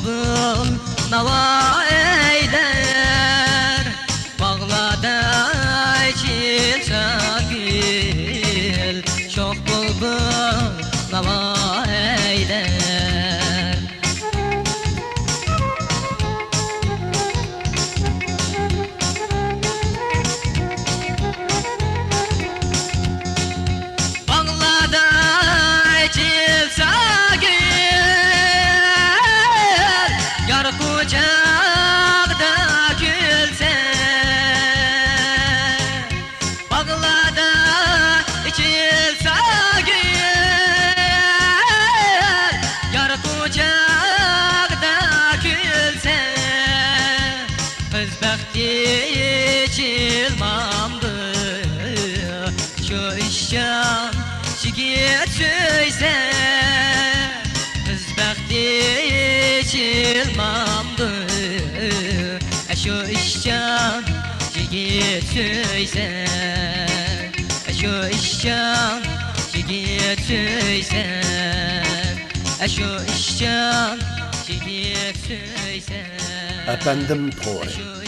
bulbul nava eyler, bağlada çil çakil, çok bulbul nava eyler. Bağlada çil çakil, yar kucakta gülse, bağlada çil çakil, yar kucakta gülse, kız bəxti çilmamdı, şu işcan şigit söyse, kız bəxti çilmamdı, şu işcan şigit söyse, şu işcan şigit söyse, şu işcan şigit söyse. Efendim Tori.